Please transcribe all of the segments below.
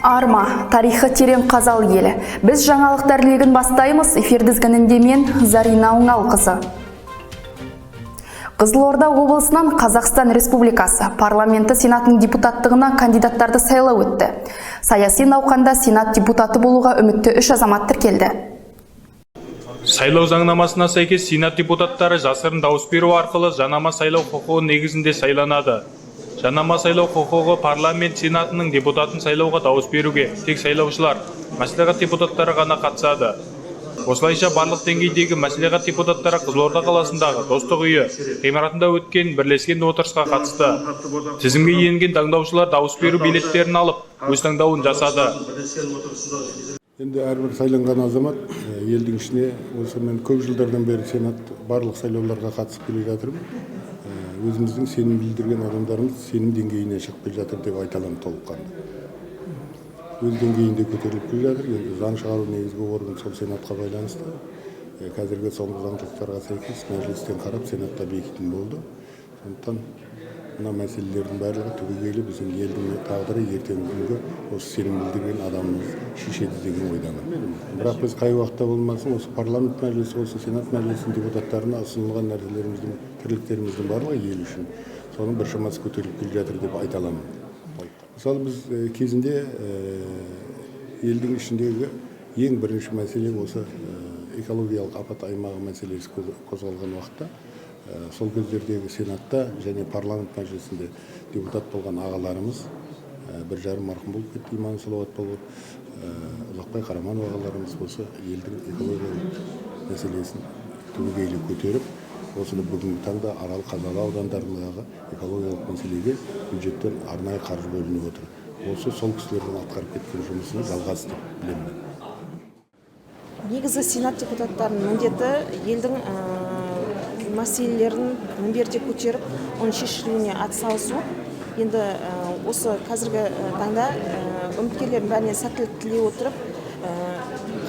Арма, тарихы терең қазал елі. Біз жаңалықтар легін бастаймыз, эфир тізгінінде мен Зарина Оңалқызы. Қызылорда облысынан Қазақстан Республикасы парламенті сенатының депутаттығына кандидаттарды сайлау өтті. Саяси науқанда сенат депутаты болуға үмітті 3 азамат тіркелді. Сайлау заңнамасына сәйкес сенат депутаттары жасырын дауыс беру арқылы жанама сайлау құқығы негізінде сайланады. Жанама сайлау құқығы парламент сенатының депутатын сайлауға дауыс беруге тек сайлаушылар, мәслихат депутаттары ғана қатысады. Осылайша барлық деңгейдегі мәслихат депутаттары Қызылорда қаласындағы Достық үйі ғимаратында өткен бірлескен отырысқа қатысты. Тізімге енген таңдаушылар дауыс беру билеттерін алып, өз таңдауын жасады. Енді әрбір сайланған азамат елдің ішіне осы мен көп жылдардан бері сенат барлық сайлауларға қатысып келе жатырмын. Өзіміздің сенім білдірген адамдарымыз сенім деңгейіне шығып келе жатыр деп айта аламын толыққанды. Өз деңгейінде көтеріліп келе жатыр. Енді заң шығару негізгі орган сол сенатқа байланысты. Қазіргі соңғы заңдылықтарға сәйкес мәжілістен қарап сенатта бекітілген болды. Сондықтан мына мәселелердің барлығы түбегейлі біздің елдің тағдыры ертеңгі күнгі осы сенім білдірген адамымыз шешеді деген ойдамын. Бірақ біз қай уақытта болмасын осы парламент мәжілісі болсын, сенат мәжілісінің депутаттарына ұсынылған нәрселеріміздің, тірліктеріміздің барлығы ел үшін соның бір шамасы көтеріліп келе жатыр деп айта аламын. Мысалы біз кезінде елдің ішіндегі ең бірінші мәселе осы экологиялық апат аймағы мәселесі қозғалған уақытта сол кездердегі сенатта және парламент мәжілісінде депутат болған ағаларымыз бір жарым марқұм болып кетті, иманы салауат болып, Ұзақбай Қараманов ағаларымыз осы елдің экологиялық мәселесін түбегейлі көтеріп, осыны бүгінгі таңда Арал, Қазалы аудандарындағы экологиялық мәселеге бюджеттен арнайы қаржы бөлініп отыр. Осы сол кісілердің атқарып кеткен жұмысына жалғас деп білемін. Негізі сенат депутаттарының міндеті елдің мәселелерін мінберде көтеріп, оның шешілуіне атсалысу. Енді осы қазіргі таңда үміткерлердің бәріне сәттілік тілей отырып,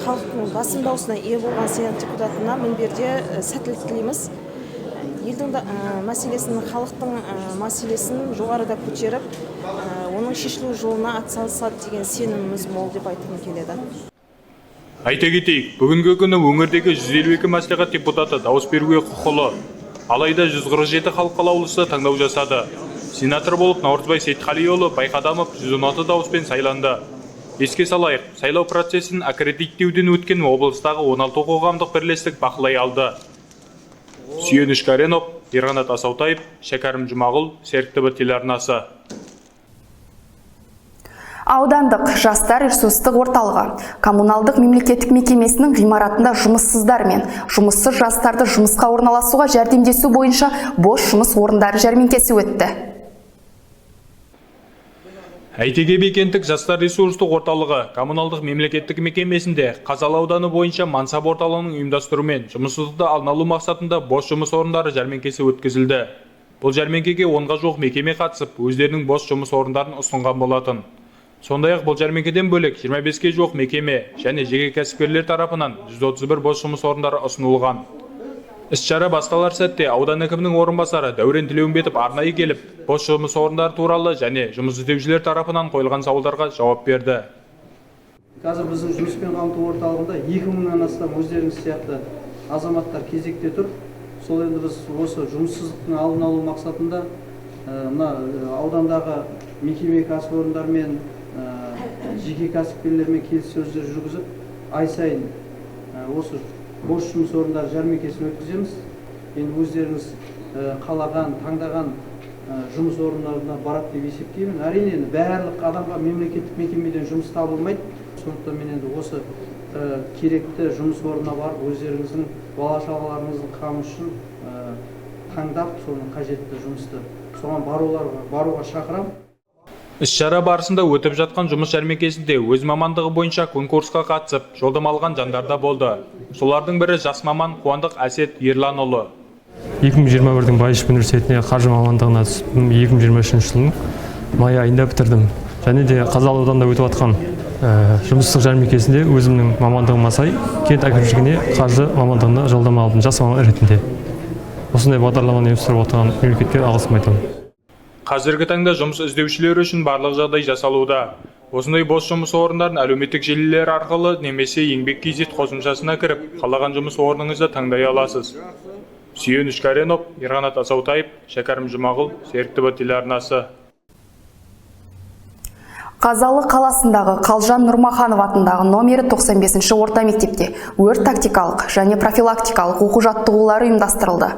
халықтың басым даусына ие болған сенат депутатына мінберде сәттілік тілейміз. Елдің мәселесін, халықтың мәселесін жоғарыда көтеріп, оның шешілу жолына атсалысады деген сеніміміз мол деп айтқым келеді. Айта кетейік, бүгінгі күні өңірдегі 152 мәслихат депутаты дауыс беруге құқылы. Алайда 147 халық қалаулысы таңдау жасады. Сенатор болып Наурызбай Сейтқалиұлы Байқадамов 116 дауыспен сайланды. Еске салайық, сайлау процесін аккредиттеуден өткен облыстағы 16 қоғамдық бірлестік бақылай алды. Сүйеніш Каренов, Ерғанат Асаутаев, Шәкәрім Жұмағұл, Серік ТВ телеарнасы. Аудандық жастар ресурстық орталығы коммуналдық мемлекеттік мекемесінің ғимаратында жұмыссыздар мен жұмыссыз жастарды жұмысқа орналасуға жәрдемдесу бойынша бос жұмыс орындары жәрмеңкесі өтті. Әйтеке кенттік жастар ресурстық орталығы коммуналдық мемлекеттік мекемесінде Қазалы ауданы бойынша Мансап орталығының ұйымдастыруымен жұмыссыздықты алдын алу мақсатында бос жұмыс орындары жәрмеңкесі өткізілді. Бұл жәрмеңкеге 10-ға жуық мекеме қатысып, өздерінің бос жұмыс орындарын ұсынған болатын. Сондай-ақ бұл жәрмеңкеден бөлек 25-ге жуық мекеме және жеке кәсіпкерлер тарапынан 131 бос жұмыс орындары ұсынылған. Іс-шара басталар сәтте аудан әкімінің орынбасары Дәурен Тілеумбетов арнайы келіп, бос жұмыс орындары туралы және жұмыс іздеушілер тарапынан қойылған сауалдарға жауап берді. Қазір біздің жұмыспен қамту орталығында 2000-нан астам өздеріңіз сияқты азаматтар кезекте тұр. Сол енді біз осы жұмыссыздықтың алдын алу мақсатында аудандағы мекеме кәсіпорындармен жеке кәсіпкерлермен келіссөздер жүргізіп, ай сайын осы бос жұмыс орындары жәрмеңкесін өткіземіз. Енді өздеріңіз қалаған, таңдаған жұмыс орындарына барады деп есептеймін. Әрине барлық адамға мемлекеттік мекемеден жұмыс табылмайды. Сондықтан мен енді осы керекті жұмыс орнына барып, өздеріңіздің бала-шағаларыңыздың қамы үшін таңдап, соның қажетті жұмысты соған баруға шақырамын. Іс-шара барысында өтіп жатқан жұмыс жәрмеңкесінде өз мамандығы бойынша конкурсқа қатысып, жолдама алған жандар да болды. Солардың бірі жас маман Қуандық Әсет Ерланұлы. 2021-дің Байышев университетіне қаржы мамандығына түсіп, 2023 жылдың май айында бітірдім. Және де Қазалы ауданында өтіп жатқан жұмыстық жәрмеңкесінде өзімнің мамандығыма сай кент әкімшілігіне қаржы мамандығына жолдама алдым жас маман ретінде. Осындай бағдарламаны ұйымдастырып отырған мемлекетке алғысым айтамын. Қазіргі таңда жұмыс іздеушілер үшін барлық жағдай жасалуда. Осындай бос жұмыс орындарын әлеуметтік желілер арқылы немесе еңбек KZ қосымшасына кіріп, қалаған жұмыс орныңызды таңдай аласыз. Сүйеніш Каренов, Ерғанат Асаутаев, Шәкәрім Жұмағұл, Серік ТВ телеарнасы. Қазалы қаласындағы Қалжан Нұрмаханов атындағы номері 95-ші орта мектепте өрт тактикалық және профилактикалық оқу-жаттығулары ұйымдастырылды.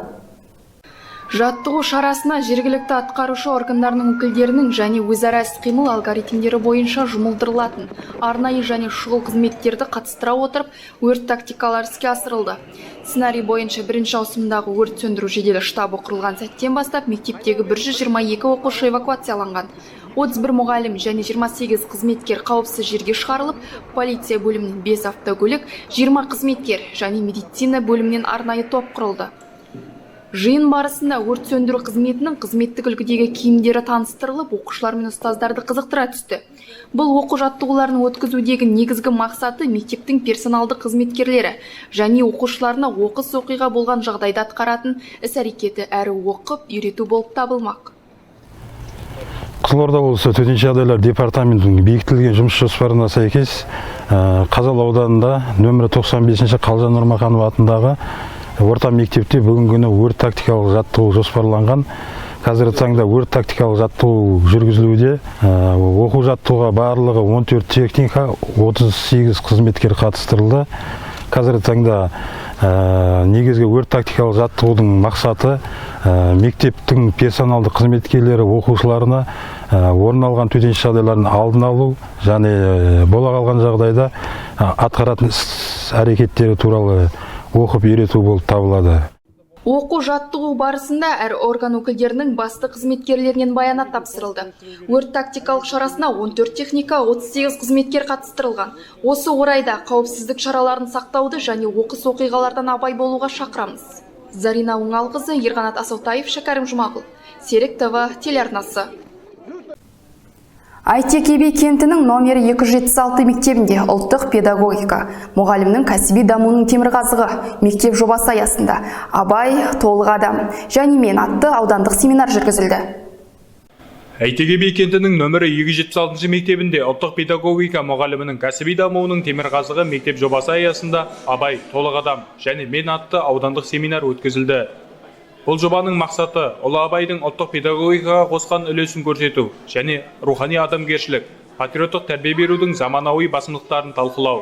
Жаттығу шарасына жергілікті атқарушы органдарының өкілдерінің және өзара іс-қимыл алгоритмдері бойынша жұмылдырылатын арнайы және шұғыл қызметтерді қатыстыра отырып, өрт тактикалары іске асырылды. Сценарий бойынша бірінші ауысымдағы өрт сөндіру жедел штабы құрылған сәттен бастап мектептегі 122 оқушы эвакуацияланған. 31 мұғалім және 28 қызметкер қауіпсіз жерге шығарылып, полиция бөлімінен 5 автокөлік, 20 қызметкер және медицина бөлімінен арнайы топ құрылды. Жиын барысында өрт сөндіру қызметінің қызметтік үлгідегі киімдері таныстырылып, оқушылар мен ұстаздарды қызықтыра түсті. Бұл оқу-жаттығуларын өткізудегі негізгі мақсаты мектептің персоналды қызметкерлері және оқушыларына оқыс оқиға болған жағдайда атқаратын іс-әрекеті әрі оқып, үйрету болып табылмақ. Қызылорда облысы төтенше жағдайлар департаментінің бекітілген жұмыс жоспарына сәйкес Қазалы ауданында нөмірі 95-ші Қалжан Нұрмаханов атындағы орта мектепте бүгінгі күні өрт тактикалық жаттығу жоспарланған. Қазіргі таңда өрт тактикалық жаттығу жүргізілуде. Оқу жаттығуға барлығы 14 техника, 38 қызметкер қатыстырылды. Қазіргі таңда негізгі өрт тактикалық жаттығудың мақсаты мектептің персоналды қызметкерлері оқушыларына орын алған төтенше жағдайлардың алдын алу және бола қалған жағдайда атқаратын іс-әрекеттері туралы оқып үйрету болып табылады. Оқу-жаттығу барысында әр орган өкілдерінің басты қызметкерлерінен баянат тапсырылды. Өрт тактикалық шарасына 14 техника, 38 қызметкер қатыстырылған. Осы орайда қауіпсіздік шараларын сақтауды және оқыс оқиғалардан абай болуға шақырамыз. Зарина Оңалқызы, Ерғанат Асаутаев, Шәкәрім Жұмағұл, Серік ТВ телеарнасы. Айтекебе кентінің номері 276 мектебінде ұлттық педагогика, мұғалімнің кәсіби дамуының темірқазығы мектеп жобасы аясында Абай, толық адам және мен атты аудандық семинар жүргізілді. Айтекебе кентінің номері 276 мектебінде ұлттық педагогика мұғалімінің кәсіби дамуының темірқазығы мектеп жобасы аясында Абай, толық адам және мен атты аудандық семинар өткізілді. Бұл жобаның мақсаты ұлы Абайдың ұлттық педагогикаға қосқан үлесін көрсету және рухани адамгершілік, патриоттық тәрбие берудің заманауи басымдықтарын талқылау.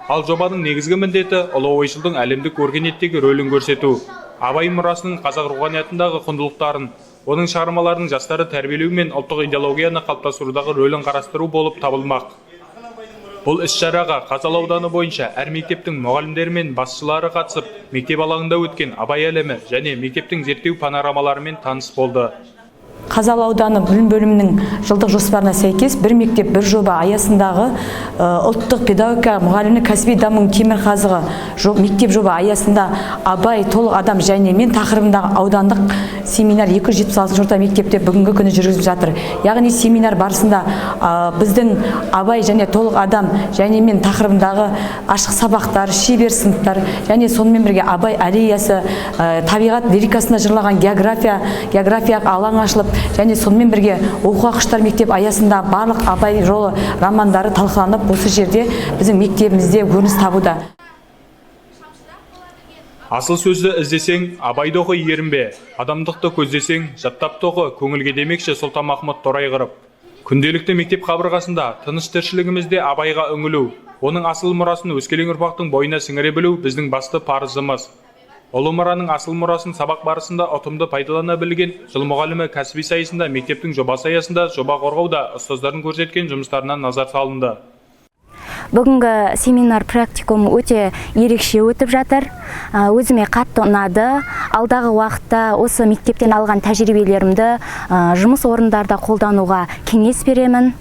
Ал жобаның негізгі міндеті ұлы ойшылдың әлемдік өркениеттегі рөлін көрсету, Абай мұрасының қазақ руханиятындағы құндылықтарын, оның шығармаларының жастарды тәрбиелеу мен ұлттық идеологияны қалыптастырудағы рөлін қарастыру болып табылмақ. Бұл іс-шараға Қазалы ауданы бойынша әр мектептің мұғалімдері мен басшылары қатысып, мектеп алаңында өткен Абай әлемі және мектептің зерттеу панорамаларымен таныс болды. Қазалы ауданы білім бөлімінің жылдық жоспарына сәйкес бір мектеп бір жоба аясындағы ұлттық педагогика мұғалімнің кәсіби дамуының темірқазығы мектеп жоба аясында Абай, толық адам және мен тақырыбындағы аудандық семинар 276 орта мектепте бүгінгі күні жүргізіліп жатыр. Яғни семинар барысында біздің Абай және толық адам және мен тақырыбындағы ашық сабақтар, шебер сыныптар және сонымен бірге Абай аллеясы, табиғат лирикасына жырлаған географиялық алаң ашылып, және сонымен бірге оқуақыштар мектеп аясында барлық Абай жолы романдары талқыланып, осы жерде біздің мектебімізде көрініс табуда. Асыл сөзді іздесең, Абайды оқы ерінбе, адамдықты көздесең, жаттап тоқы, көңілге демекші Сұлтанмахмұт Торайғыров. Күнделікті мектеп қабырғасында тыныш тіршілігімізде Абайға үңілу, оның асыл мұрасын өскелең ұрпақтың бойына сіңіре білу біздің басты парызымыз. Ұлы мұраның асыл мұрасын сабақ барысында ұтымды пайдалана білген жыл мұғалімі кәсіби сайысында мектептің жобасы аясында жоба қорғауда ұстаздардың көрсеткен жұмыстарына назар салынды. Бүгінгі семинар практикум өте ерекше өтіп жатыр. Өзіме қатты ұнады. Алдағы уақытта осы мектептен алған тәжірибелерімді жұмыс орындарда қолдануға кеңес беремін.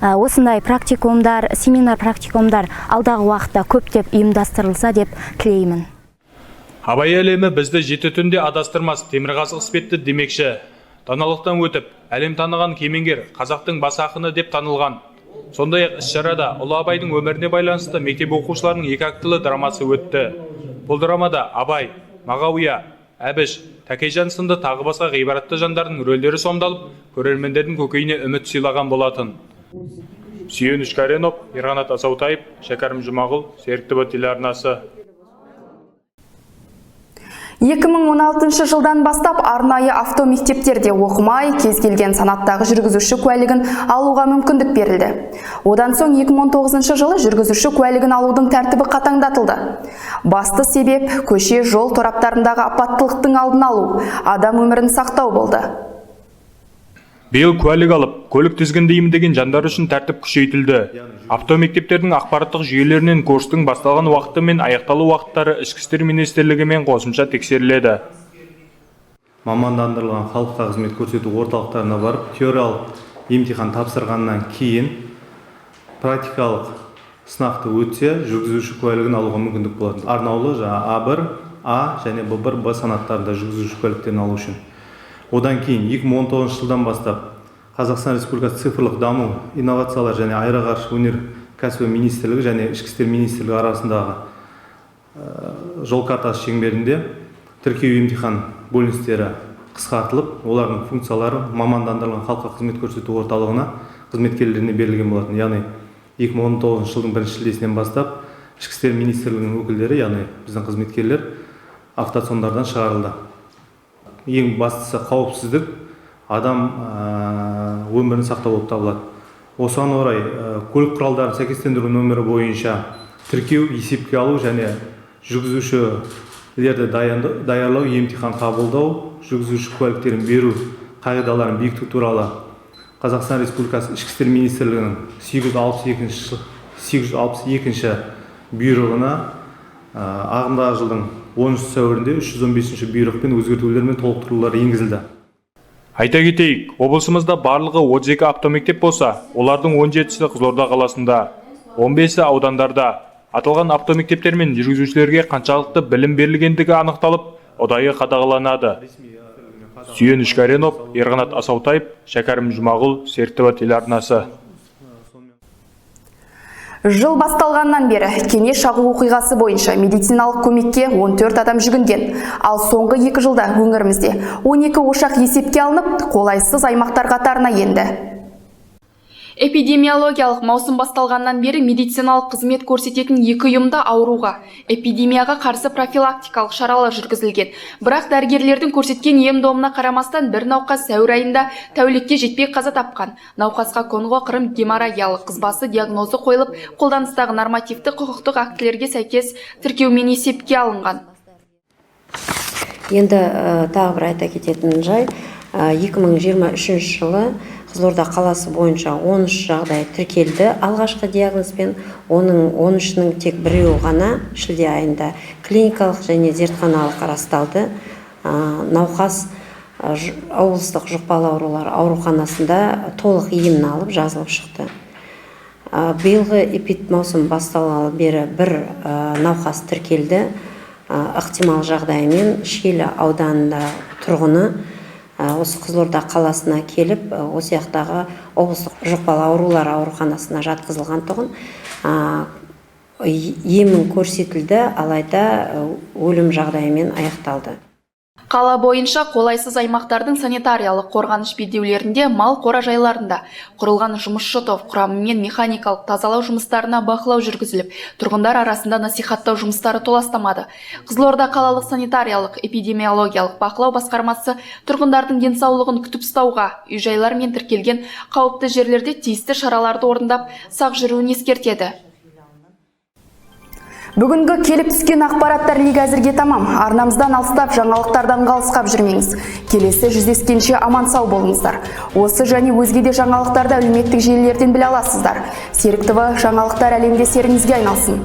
Осындай практикумдар, семинар практикумдар алдағы уақытта көптеп ұйымдастырылса деп тілеймін. Абай әлемі бізді жеті түнде адастырмас темірқазық іспетті демекші. Даналықтан өтіп, әлем таныған кемеңгер қазақтың бас ақыны деп танылған. Сондай-ақ іс-шарада ұлы Абайдың өміріне байланысты мектеп оқушыларының екі актылы драмасы өтті. Бұл драмада Абай, Мағауия, Әбіш, Тәкежан сынды тағы басқа ғибаратты жандардың рөлдері сомдалып, көрермендердің көкейіне үміт сыйлаған болатын. Сүйеніш Каренов, Ерғанат Асаутаев, Шәкәрім Жұмағұл, Серік ТВ телеарнасы. 2016 жылдан бастап арнайы автомектептерде оқымай, кез келген санаттағы жүргізуші куәлігін алуға мүмкіндік берілді. Одан соң 2019 жылы жүргізуші куәлігін алудың тәртібі қатаңдатылды. Басты себеп көше жол тораптарындағы апаттылықтың алдын алу, адам өмірін сақтау болды. Биыл куәлік алып, көлік тізгіндеймін деген жандар үшін тәртіп күшейтілді. Автомектептердің ақпараттық жүйелерінен курстың басталған уақыты мен аяқталу уақыттары Ішкі істер министрлігімен қосымша тексеріледі. Мамандандырылған халыққа қызмет көрсету орталықтарына барып, теориялық емтихан тапсырғаннан кейін практикалық сынақты өтсе, жүргізуші куәлігін алуға мүмкіндік болады. Арнаулы А1, А және Б1, Б санаттарында жүргізуші куәліктерін алу үшін. Одан кейін 2019 жылдан бастап Қазақстан Республикасы цифрлық даму, инновациялар және аэроғарыш өнеркәсібі министрлігі және Ішкі істер министрлігі арасындағы жол картасы шеңберінде тіркеу емтихан бөліністері қысқартылып, олардың функциялары мамандандырылған халыққа қызмет көрсету орталығына қызметкерлеріне берілген болатын. Яғни 2019 жылдың 1 шілдесінен бастап Ішкі істер министрлігінің өкілдері, яғни біздің қызметкерлер автосондардан шығарылды. Ең бастысы қауіпсіздік, адам өмірін сақтау болып табылады. Осыған орай көлік құралдарын сәйкестендіру нөмірі бойынша тіркеу, есепке алу және жүргізушілерді даярлау, емтихан қабылдау, жүргізуші куәліктерін беру қағидаларын бекіту туралы Қазақстан Республикасы Ішкі істер министрлігінің 862 бұйрығына ағымдағы жылдың 10 сәуірінде 315 бұйрықпен өзгертулер мен толықтырулар енгізілді. Айта кетейік, облысымызда барлығы 32 автомектеп болса, олардың 17-сі Қызылорда қаласында, 15-сі аудандарда. Аталған автомектептер мен жүргізушілерге қаншалықты білім берілгендігі анықталып, ұдайы қадағаланады. Сүйеніш Каренов, Ерғанат Асаутаев, Шәкәрім Жұмағұл, Серік ТВ телеарнасы. Жыл басталғаннан бері кене шағу оқиғасы бойынша медициналық көмекке 14 адам жүгінген. Ал соңғы 2 жылда өңірімізде 12 ошақ есепке алынып, қолайсыз аймақтар қатарына енді. Эпидемиологиялық маусым басталғаннан бері медициналық қызмет көрсететін 2 ұйымда ауруға, эпидемияға қарсы профилактикалық шаралар жүргізілген. Бірақ дәрігерлердің көрсеткен ем-домына қарамастан бір науқас сәуір айында тәулікке жетпей қаза тапқан. Науқасқа конго-қырым геморрагиялық қызбасы диагнозы қойылып, қолданыстағы нормативті құқықтық актілерге сәйкес тіркеумен есепке алынған. Енді тағы бір айта кететін жай, 2023 жылы Қызылорда қаласы бойынша 13 жағдай тіркелді алғашқы диагнозбен, оның 13-ның тек біреуі ғана шілде айында клиникалық және зертханалық расталды. Науқас облыстық жұқпалы аурулар ауруханасында толық емін алып жазылып шықты. Биылғы эпидмаусым басталғалы бері бір науқас тіркелді. Ықтимал жағдаймен Шиелі ауданында тұрғыны осы Қызылорда қаласына келіп, осы яқтағы облыстық жұқпалы аурулар ауруханасына жатқызылған тұғын емін көрсетілді, алайда өлім жағдайымен аяқталды. Қала бойынша қолайсыз аймақтардың санитариялық қорғаныш белдеулерінде мал қора-жайларында құрылған жұмысшы топ құрамымен механикалық тазалау жұмыстарына бақылау жүргізіліп, тұрғындар арасында насихаттау жұмыстары толастамады. Қызылорда қалалық санитариялық эпидемиологиялық бақылау басқармасы тұрғындардың денсаулығын күтіп ұстауға, үй-жайлар мен тіркелген қауіпті жерлерде тиісті шараларды орындап, сақ жүруін ескертеді. Бүгінгі келіп түскен ақпараттар легі әзірге тамам. Арнамыздан алыстап, жаңалықтардан қалысқап жүрмеңіз. Келесі жүздескенше аман сау болыңыздар. Осы және өзге де жаңалықтарды әлеуметтік желілерден біле аласыздар. Серік ТВ жаңалықтар әлемде серіңізге айналсын.